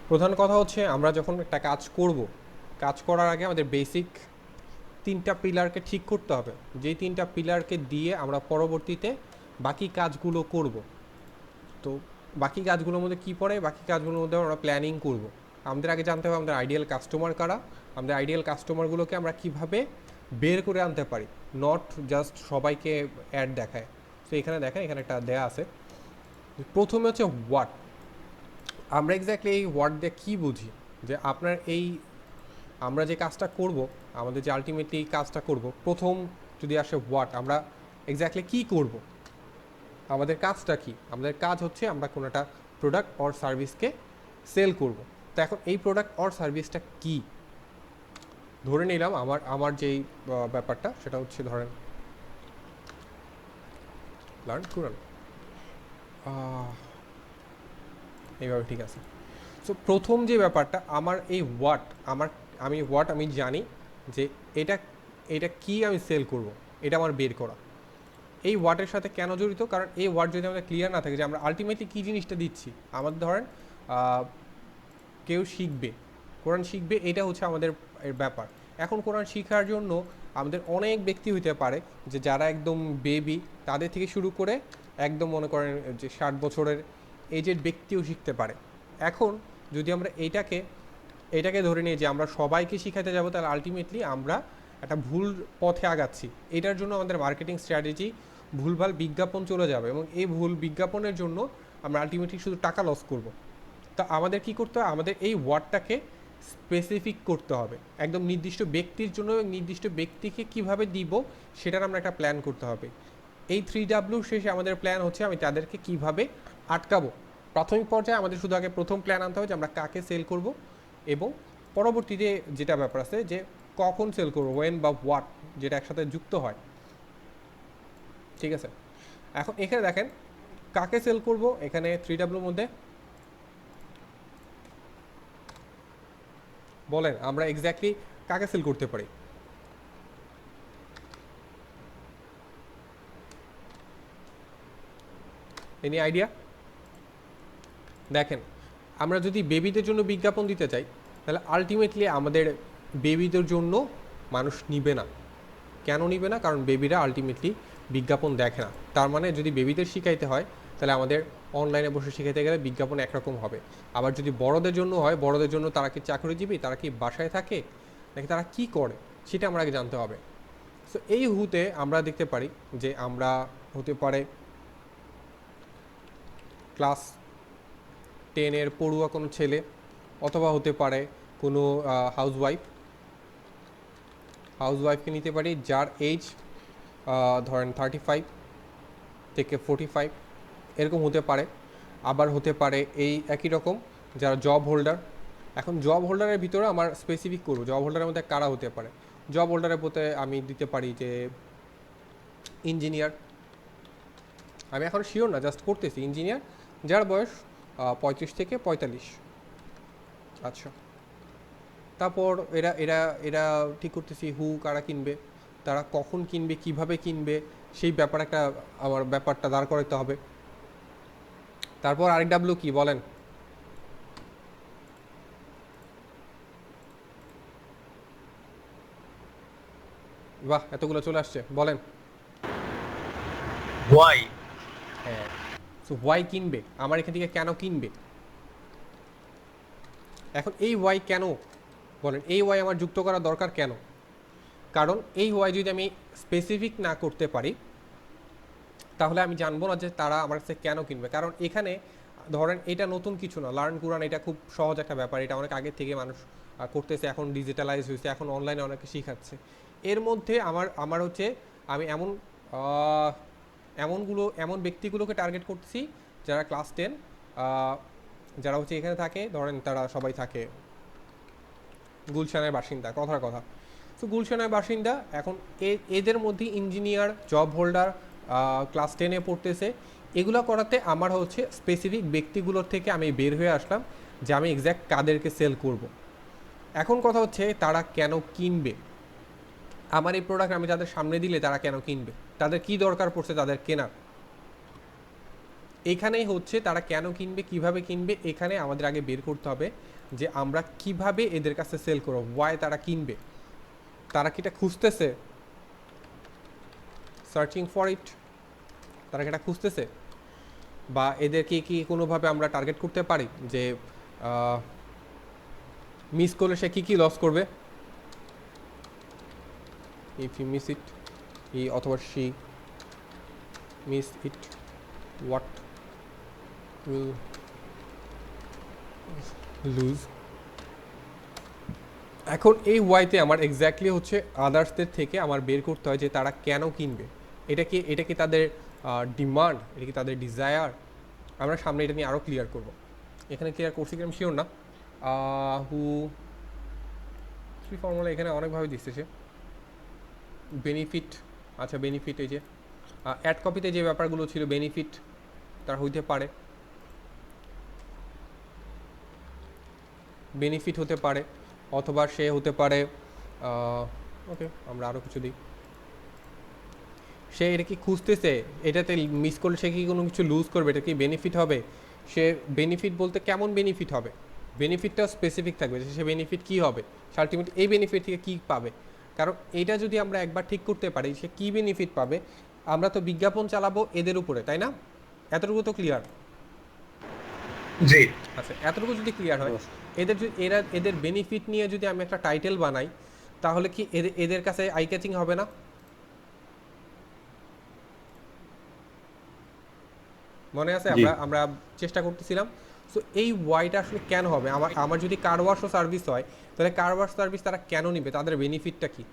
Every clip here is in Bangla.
প্রধান কথা হচ্ছে আমরা যখন একটা কাজ করব, কাজ করার আগে আমাদের বেসিক তিনটা পিলারকে ঠিক করতে হবে, যেই তিনটা পিলারকে দিয়ে আমরা পরবর্তীতে বাকি কাজগুলো করব। তো বাকি কাজগুলোর মধ্যে কী পড়ে? বাকি কাজগুলোর মধ্যে আমরা প্ল্যানিং করব। আমাদের আগে জানতে হবে আমাদের আইডিয়াল কাস্টমার কারা, আমাদের আইডিয়াল কাস্টমারগুলোকে আমরা কিভাবে বের করে আনতে পারি, নট জাস্ট সবাইকে অ্যাড দেখায়। তো এখানে দেখেন, এখানে একটা দেয়া আছে। প্রথমে হচ্ছে হোয়াট। আমরা এক্স্যাক্টলি এই ওয়ার্ড দিয়ে কী বুঝি, যে আপনার এই আমরা যে কাজটা করব, আমাদের যে আলটিমেটলি কাজটা করব, প্রথম যদি আসে হোয়াট, আমরা এক্স্যাক্টলি কী করব, আমাদের কাজটা কি? আমাদের কাজ হচ্ছে আমরা কোনো একটা প্রোডাক্ট অর সার্ভিসকে সেল করব। তো এখন এই প্রোডাক্ট অর সার্ভিসটা কি? ধরে নিলাম আমার যেই ব্যাপারটা সেটা হচ্ছে, ধরেন লার্ন কুরান, এইভাবে ঠিক আছে। সো প্রথম যে ব্যাপারটা, আমার এই হোয়াট, আমি জানি যে এটা এটা কি আমি সেল করব, এটা আমার বের করা। এই ওয়ার্ডের সাথে কেন জড়িত? কারণ এই ওয়ার্ড যদি আমাদের ক্লিয়ার না থাকে যে আমরা আলটিমেটলি কী জিনিসটা দিচ্ছি, আমাদের ধরেন কেউ শিখবে, কোরআন শিখবে, এটা হচ্ছে আমাদের এর ব্যাপার। এখন কোরআন শেখার জন্য আমাদের অনেক ব্যক্তি হইতে পারে, যে যারা একদম বেবি তাদের থেকে শুরু করে একদম মনে করেন যে 60 বছরের এজের ব্যক্তিও শিখতে পারে। এখন যদি আমরা এটাকে ধরে নিয়ে যে আমরা সবাইকে শিখাতে যাব, তাহলে আলটিমেটলি আমরা একটা ভুল পথে আগাচ্ছি। এটার জন্য আমাদের মার্কেটিং স্ট্র্যাটেজি ভুলভাল বিজ্ঞাপন চলে যাবে, এবং এই ভুল বিজ্ঞাপনের জন্য আমরা আলটিমেটলি শুধু টাকা লস করব। তা আমাদের কি করতে হবে? আমাদের এই ওয়ার্ডটাকে স্পেসিফিক করতে হবে একদম নির্দিষ্ট ব্যক্তির জন্য, এবং নির্দিষ্ট ব্যক্তিকে কিভাবে দিব সেটার আমরা একটা প্ল্যান করতে হবে। এই 3W শেষে আমাদের প্ল্যান হচ্ছে আমি তাদেরকে কিভাবে আটকাবো। প্রাথমিক পর্যায়ে আমাদের শুধু আগে প্রথম প্ল্যান আনতে হবে যে আমরা কাকে সেল করব, এবং পরবর্তীতে যেটা ব্যাপার আছে যে কখন সেল করবো, ওয়েন বা হোয়াট, যেটা একসাথে যুক্ত হয়। ঠিক আছে, এখন এখানে দেখেন কাকে সেল করব, এখানে 3Wর মধ্যে বলেন আমরা এক্স্যাক্টলি কাকে সেল করতে পারি? Any idea? দেখেন, আমরা যদি বেবিদের জন্য বিজ্ঞাপন দিতে চাই, তাহলে আলটিমেটলি আমাদের বেবিদের জন্য মানুষ নিবে না। কেন নিবে না? কারণ বেবিরা আলটিমেটলি বিজ্ঞাপন দেখে না। তার মানে যদি বেবিদের শিখাইতে হয়, তাহলে আমাদের অনলাইনে বসে শিখাইতে গেলে বিজ্ঞাপন একরকম হবে। আবার যদি বড়দের জন্য হয়, বড়দের জন্য তারা কি চাকরিজীবী, তারা কি বাসায় থাকে, নাকি তারা কি করে, সেটা আমরা আগে জানতে হবে। সো এই হুতে আমরা দেখতে পারি যে আমরা হতে পারে ক্লাস 10-এর পড়ুয়া কোনো ছেলে, অথবা হতে পারে কোনো হাউসওয়াইফকে নিতে পারি যার এজ ধরেন 35 থেকে 45, এরকম হতে পারে। আবার হতে পারে এই একই রকম যারা জব হোল্ডার। এখন জব হোল্ডারের ভিতরে আমার স্পেসিফিক করবো জব হোল্ডারের মধ্যে কারা হতে পারে। জব হোল্ডারের মধ্যে আমি দিতে পারি যে ইঞ্জিনিয়ার, আমি এখন শিওর না, জাস্ট করতেছি, ইঞ্জিনিয়ার যার বয়স 35 থেকে 45। আচ্ছা, তারপর এরা এরা এরা ঠিক করতেছি কারা কিনবে, তারা কখন কিনবে, কিভাবে কিনবে, সেই ব্যাপার একটা আমার ব্যাপারটা দাঁড় করাতে হবে। তারপর আরেক কি বলেন? বাহ, এতগুলো চলে আসছে, বলেন। ওয়াই। হ্যাঁ, সো ওয়াই কিনবে, আমার এখান থেকে কেন কিনবে। এখন এই ওয়াই কেন, বলেন এই ওয়াই আমার যুক্ত করা দরকার কেন? কারণ এই ওয়াই যদি আমি স্পেসিফিক না করতে পারি, তাহলে আমি জানবো না যে তারা আমার কাছে কেন কিনবে। কারণ এখানে ধরেন এটা নতুন কিছু না, লার্ন কুরআন এটা খুব সহজ একটা ব্যাপার, এটা অনেক আগের থেকে মানুষ করতেছে, এখন ডিজিটালাইজ হয়েছে, এখন অনলাইনে অনেকে শিখাচ্ছে। এর মধ্যে আমার হচ্ছে আমি এমন ব্যক্তিগুলোকে টার্গেট করতেছি যারা ক্লাস 10, যারা হচ্ছে এখানে থাকে, ধরেন তারা সবাই থাকে গুলশানের বাসিন্দা, কথার কথা। তো গুলশানের বাসিন্দা, এখন এদের মধ্যে ইঞ্জিনিয়ার, জব হোল্ডার, ক্লাস 10-এ পড়তেছে, এগুলো করাতে আমার হচ্ছে স্পেসিফিক ব্যক্তিগুলোর থেকে আমি বের হয়ে আসলাম যে আমি এক্স্যাক্ট কাদেরকে সেল করব। এখন কথা হচ্ছে তারা কেন কিনবে, আমার এই প্রোডাক্ট আমি তাদের সামনে দিলে তারা কেন কিনবে, তাদের কি দরকার পড়ছে তাদের কেনার, এখানেই হচ্ছে তারা কেন কিনবে, কিভাবে কিনবে, এখানে আমাদের আগে বের করতে হবে যে আমরা কিভাবে এদের কাছে সেল করব, ওয়াই তারা কিনবে। তারা কি এটা খুঁজতেছে, সার্চিং ফর ইট, তারা কি এটা খুঁজতেছে, বা এদেরকে কি কোনোভাবে আমরা টার্গেট করতে পারি যে মিস করলে সে কী কী লস করবে, ইফ ইউ মিস ইট, ই অথবা she miss it, what will lose. এখন এই ওয়াইতে আমার এক্স্যাক্টলি হচ্ছে আদার্সদের থেকে আমার বের করতে হয় যে তারা কেন কিনবে, এটা কি তাদের ডিমান্ড, এটা কি তাদের ডিজায়ার। আমরা সামনে এটা নিয়ে আরও ক্লিয়ার করব, এখানে ক্লিয়ার করছি কি আমি শিওর না। হু ফর্মুলা এখানে অনেকভাবে দিচ্ছে সে, বেনিফিট, আচ্ছা বেনিফিট, এই যে অ্যাড কপিতে যে ব্যাপারগুলো ছিল বেনিফিট তার হইতে পারে, বেনিফিট হতে পারে, অথবা সে হতে পারে ওকে আমরা আরও কিছু দিই, সে এটা কি খুঁজতেছে, এটাতে মিস করলে সে কি কোনো কিছু লুজ করবে, এটা কি বেনিফিট হবে, সে বেনিফিট বলতে কেমন বেনিফিট হবে, বেনিফিটটা স্পেসিফিক থাকবে যে সে বেনিফিট কী হবে, সে আলটিমেটলি এই বেনিফিট থেকে কী পাবে। কারণ এটা যদি আমরা একবার ঠিক করতে পারি সে কী বেনিফিট পাবে, আমরা তো বিজ্ঞাপন চালাবো এদের উপরে, তাই না? এতটুকু তো ক্লিয়ার? জি। আচ্ছা, এতটুকু যদি ক্লিয়ার হয়, এদের বেনিফিট নিয়ে যদি আমি একটা টাইটেল বানাই তাহলে কি এদের কাছে আই ক্যাচিং হবে না? মনে আছে আমরা চেষ্টা করতেছিলাম। সো এই ওয়াইটা আসলে কেন হবে, আমার যদি কার ওয়াশও সার্ভিস হয় তাহলে কার ওয়াশ সার্ভিস তারা কেন নিবে, তাদের বেনিফিটটা কি,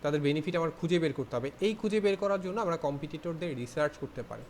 তাদের বেনিফিট আমার খুঁজে বের করতে হবে। এই খুঁজে বের করার জন্য আমরা কম্পিটিটরদের রিসার্চ করতে পারি।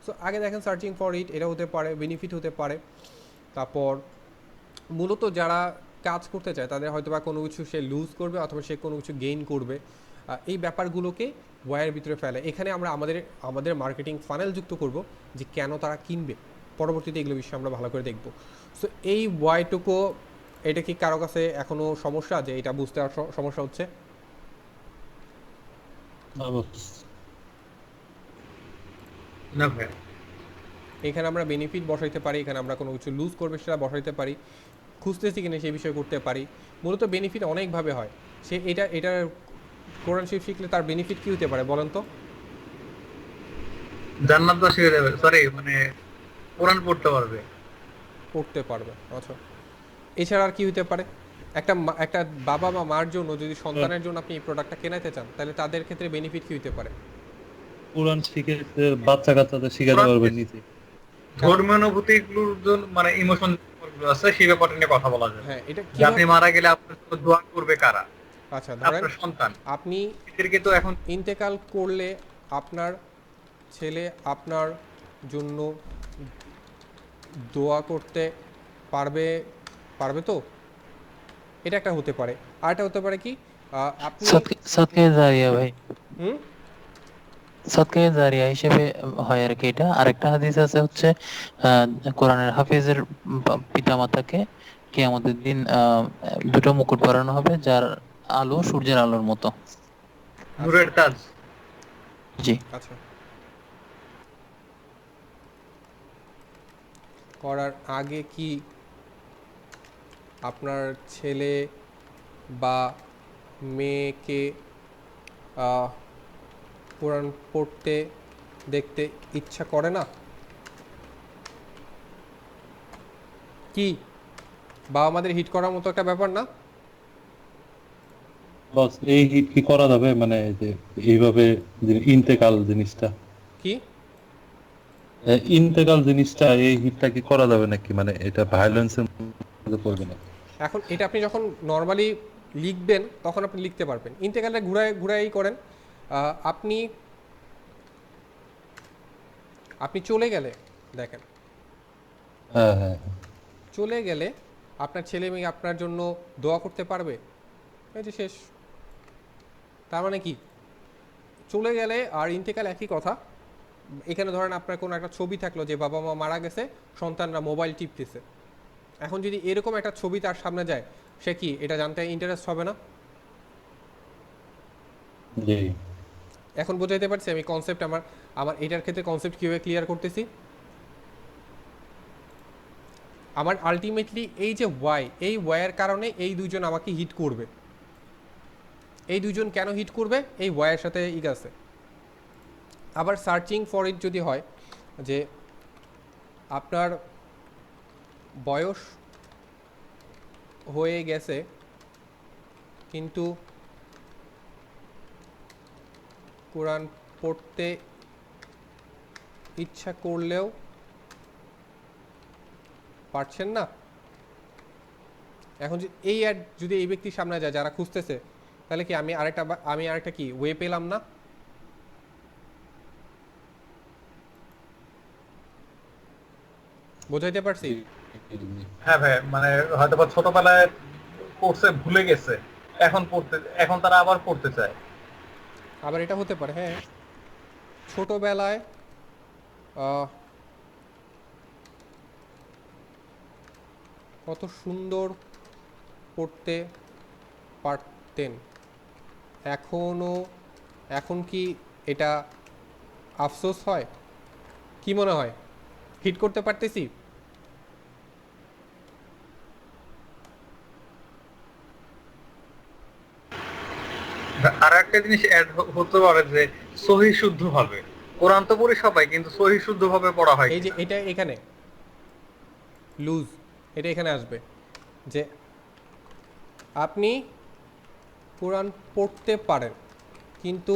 সো আগে দেখেন সার্চিং ফর ইট, এটা হতে পারে, বেনিফিট হতে পারে। তারপর মূলত যারা কাজ করতে চায় তাদের হয়তো বা কোনো কিছু সে লুজ করবে অথবা সে কোনো কিছু গেইন করবে, এই ব্যাপারগুলোকে ওয়াইয়ের ভিতরে ফেলে। এখানে আমরা আমাদের মার্কেটিং ফানেল যুক্ত করব যে কেন তারা কিনবে, পরবর্তীতে এগুলো বিষয়ে আমরা ভালো করে দেখব। সো এই ওয়াইটুকু, এটা কি কারো কাছে এখনও সমস্যা যে এটা বুঝতে সমস্যা হচ্ছে? না ভাই, এখানে আমরা বেনিফিট বসাইতে পারি, এখানে আমরা কোনো কিছু লুজ করবে সেটা বসাইতে পারি, খুঁজতেছি কিনা সেই বিষয়ে করতে পারি। মূলত বেনিফিট অনেকভাবে হয়, সে এটা কোরআন শরীফ শিখলে তার বেনিফিট কী হতে পারে বলেন তো? জান্নাতবাসী হয়ে যাবে, সরি মানে কোরআন পড়তে পারবে। পড়তে পারবে, আচ্ছা। এছাড়া আর কি হতে পারে? একটা বাবা বা মার জন্য যদি সন্তানের জন্য আপনি এই প্রোডাক্টটা কেনাতে চান তাহলে তাদের ক্ষেত্রে বেনিফিট কি হতে পারে? কোরআন শিখে বাচ্চা কাচ্চাদের শিখাতে পারবেন নিজে। ধর্মীয় অনুভূতিগুলোর জন্য মানে ইমোশন গুলো আছে সেই ব্যাপারটা নিয়ে কথা বলা যাবে। হ্যাঁ, এটা যে আপনি মারা গেলে আপনার জন্য দোয়া করবে কারা? আচ্ছা ধরেন আপনার সন্তান। আপনি এদেরকে তো এখন ইন্তেকাল করলে আপনার ছেলে আপনার জন্য দোয়া করতে পারবে, পারবে তো? এটা একটা হতে পারে। আরেকটা হতে পারে কি, আপনি সদকায়ে জারিয়া ভাই, হুম সদকায়ে জারিয়া হিসেবে হয় আর কি। এটা আরেকটা হাদিস আছে হচ্ছে কোরআনের হাফেজের পিতামাতাকে কিয়ামতের দিন দুটো মুকুট পরানো হবে যার আলো সূর্যের আলোর মতো। নূরের তাজ। জি। আচ্ছা, করার আগে কি আপনার ছেলে বা মেয়েকে কোরআন পড়তে দেখতে ইচ্ছা করে না? কি বা আমাদের হিট করার মতো একটা ব্যাপার না? বস এই হিট কি করা যাবে, মানে যে এইভাবে ইন্তেকাল জিনিসটা, কি ইন্তেকাল জিনিসটা এই হিটটা কি করা যাবে নাকি, মানে এটা ভায়োলেন্সের মধ্যে পড়বে না? এখন এটা আপনি যখন নর্মালি লিখবেন তখন আপনি লিখতে পারবেন, ইন্তেকালটা ঘুরাই করেন। আপনি আপনি চলে গেলে দেখেন, হ্যাঁ হ্যাঁ, চলে গেলে আপনার ছেলে মেয়ে আপনার জন্য দোয়া করতে পারবে, এই যে শেষ। তার মানে কি, চলে গেলে আর ইন্তেকাল একই কথা। এখানে ধরেন আপনার কোনো একটা ছবি থাকলো যে বাবা মা মারা গেছে, সন্তানরা মোবাইল টিপতেছে, এখন যদি এরকম একটা ছবি তার সামনে যায় সে কি এটা জানতে ইন্টারেস্ট হবে না? জি এখন বোঝাইতে পারছি আমি কনসেপ্ট, আমার এটার ক্ষেত্রে কনসেপ্ট কীভাবে ক্লিয়ার করতেছি? আমার আলটিমেটলি এই যে ওয়াই, এই ওয়াইয়ের কারণে এই দুজন আমাকে হিট করবে। এই দুজন কেন হিট করবে? এই ওয়াইয়ের সাথে ইগ আছে। আবার সার্চিং ফর ইট যদি হয় যে আপনার বয়স হয়ে গেছে কিন্তু কোরআন পড়তে ইচ্ছা করলেও পারছেন না। এখন এই অ্যাড যদি এই ব্যক্তির সামনে যায় যারা খুঁজতেছে, তাহলে কি আমি আরেকটা কি ওয়ে পেলাম না? বোঝাইতে পারছি? হ্যাঁ ভাই, মানে হয়তো বা ছোটবেলায় পড়ছে ভুলে গেছে, এখন তারা আবার পড়তে চায়। আবার এটা হতে পারে, হ্যাঁ। ছোটবেলায় কত সুন্দর পড়তে পারতেন, এখন কি এটা আফসোস হয়? কি মনে হয়, হিট করতে পারতেছি? আর একটা জিনিস অ্যাড হতে পারে যে সহি শুদ্ধ ভাবে কোরআন তো পড়ি সবাই, কিন্তু সহি শুদ্ধ ভাবে পড়া হয় এই যে কিনা। এটা এখানে লুজ, এটা এখানে আসবে যে আপনি কোরআন পড়তে পারেন কিন্তু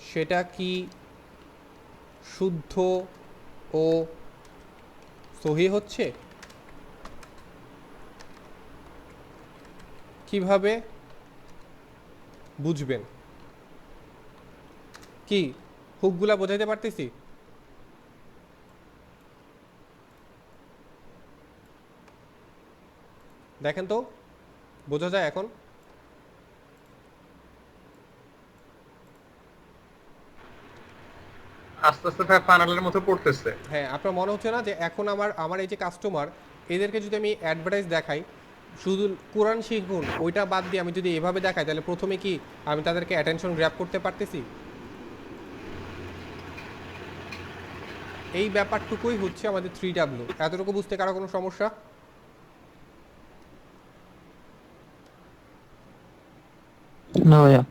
সেটা কি শুদ্ধ ও সহি হচ্ছে? কিভাবে বুঝবেন? কি হুকগুলা বোঝাইতে পারতেছি? দেখেন তো, বোঝা যায় এখন? আস্তে আস্তে ফাইনালের মতো পড়তেছে। হ্যাঁ, আপনার মনে হচ্ছে না যে এখন আমার এই যে কাস্টমার, এদেরকে যদি আমি অ্যাডভার্টাইজ দেখাই শুধু কোরআন শিখুন ওইটা বাদ দিয়ে আমি যদি এভাবে দেখাই, তাহলে প্রথমে কি আমি তাদেরকে অ্যাটেনশন গ্র্যাব করতে পারতেছি? এই ব্যাপারটুকুই হচ্ছে আমাদের 3W। এতটুকু বুঝতে কারো কোনো সমস্যা? না ভাইয়া।